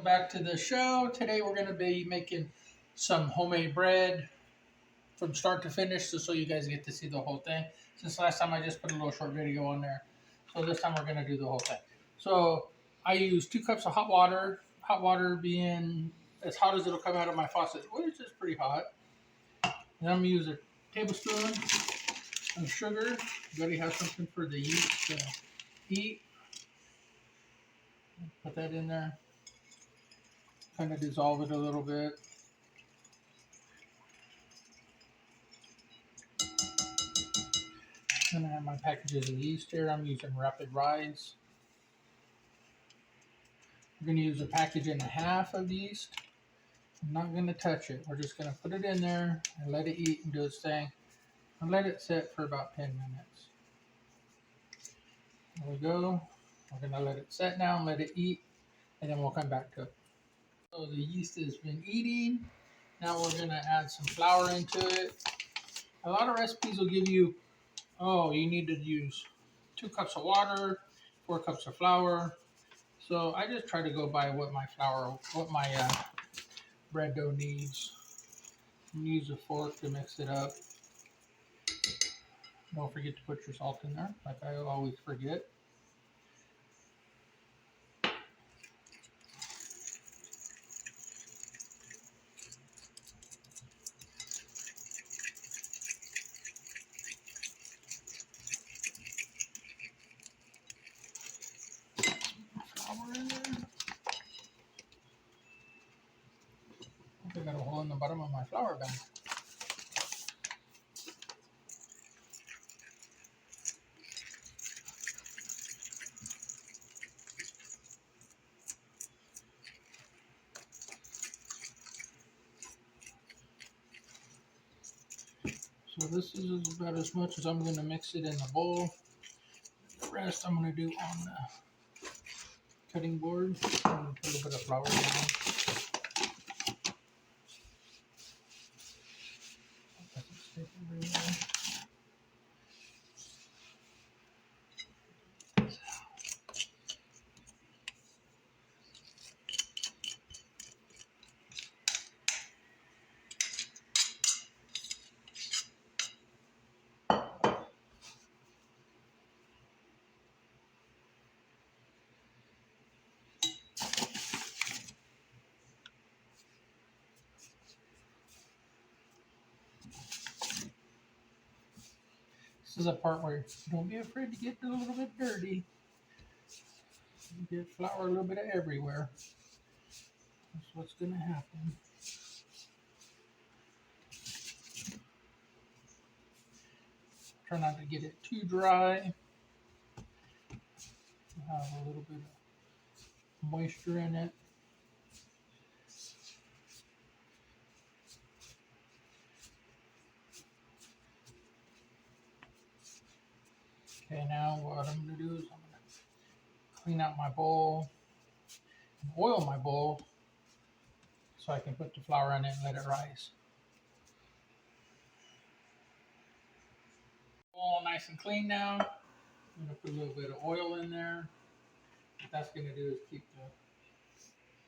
back to the show. Today we're going to be making some homemade bread from start to finish, so you guys get to see the whole thing. Since last time I just put a little short video on there, so this time we're going to do the whole thing. So I use 2 cups of hot water being as hot as it'll come out of my faucet, which is pretty hot. Then I'm going to use a tablespoon of sugar. You already have something for the yeast to eat. Put that in there. Kind of dissolve it a little bit. Then I have my packages of yeast here. I'm using Rapid Rise. I'm going to use a package and a half of yeast. I'm not going to touch it. We're just going to put it in there and let it eat and do its thing. And let it sit for about 10 minutes. There we go. We're going to let it set now and let it eat, and then we'll come back to it. So the yeast has been eating. Now we're going to add some flour into it. A lot of recipes will give you, oh, you need to use 2 cups of water, 4 cups of flour. So I just try to go by what my bread dough needs. Use a fork to mix it up. Don't forget to put your salt in there, like I always forget. Flour in there. I got a hole in the bottom of my flour bag. So this is about as much as I'm going to mix it in the bowl. The rest I'm going to do on the cutting board. I'm going to put a little bit of flour in. This is a part where don't be afraid to get a little bit dirty. You get flour a little bit everywhere. That's what's going to happen. Try not to get it too dry. Have a little bit of moisture in it. Okay, now what I'm going to do is I'm going to clean out my bowl and oil my bowl so I can put the flour in it and let it rise. All nice and clean now. I'm going to put a little bit of oil in there. What that's going to do is keep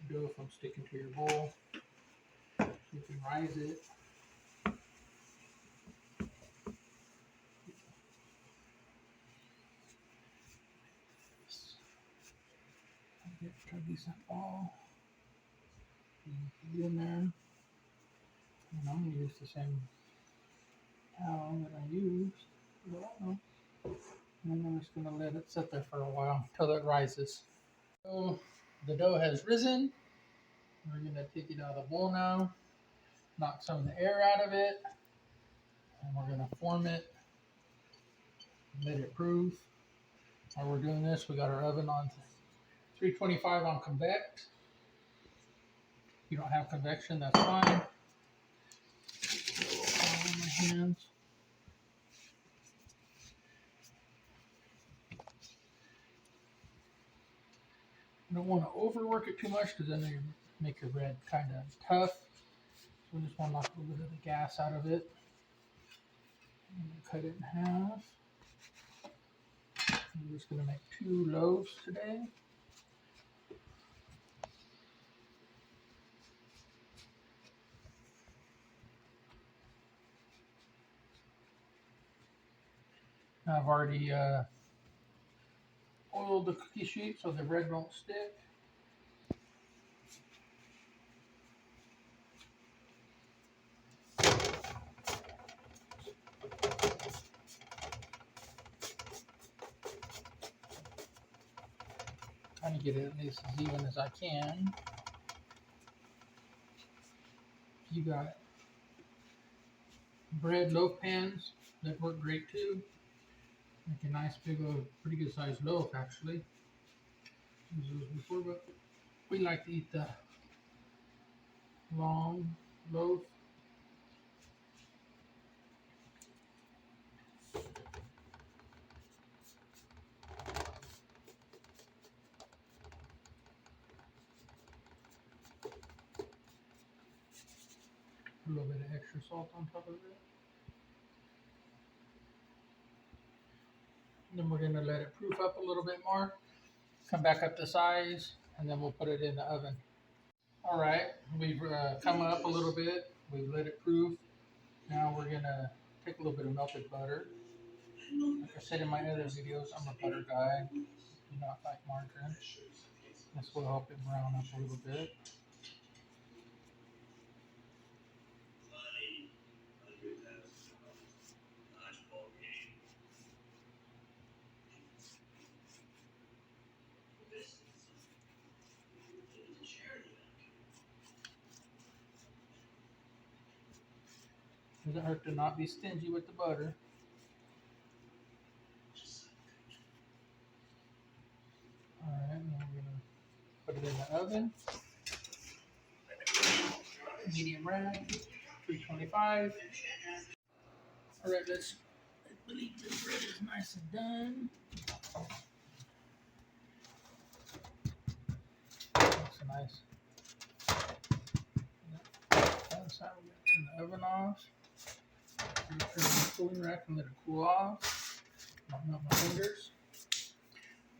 the dough from sticking to your bowl. You can rise it. Get a decent ball. Put it in there. And I'm going to use the same towel that I used. And then I'm just going to let it sit there for a while until it rises. So the dough has risen. We're going to take it out of the bowl now. Knock some of the air out of it. And we're going to form it. Let it proof. While we're doing this, we got our oven on 325 on convect. If you don't have convection, that's fine. On my hands. You don't want to overwork it too much because then you make your bread kind of tough. So we just want to knock a little bit of the gas out of it. Cut it in half. I'm just going to make 2 loaves today. I've already oiled the cookie sheet so the bread won't stick. Trying to get it at least as even as I can. You got bread loaf pans that work great too. Make a nice big old, pretty good sized loaf actually. Used those before, but we like to eat the long loaf. A little bit of extra salt on top of it. And then we're going to let it proof up a little bit more. Come back up to size, and then we'll put it in the oven. All right, we've come up a little bit. We've let it proof. Now we're going to take a little bit of melted butter. Like I said in my other videos, I'm a butter guy. I do not like margarine. This will help it brown up a little bit. Doesn't hurt to not be stingy with the butter. Alright, now we're going to put it in the oven. Medium rare, 325. Alright, let's believe this bread is nice and done. That's a nice. That's how we turn the oven off. Put it in the cooling rack and let it cool off. Not melt my fingers.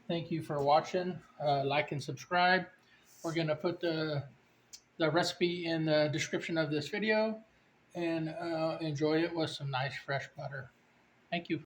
Thank you for watching. Like and subscribe. We're going to put the recipe in the description of this video, and enjoy it with some nice fresh butter. Thank you.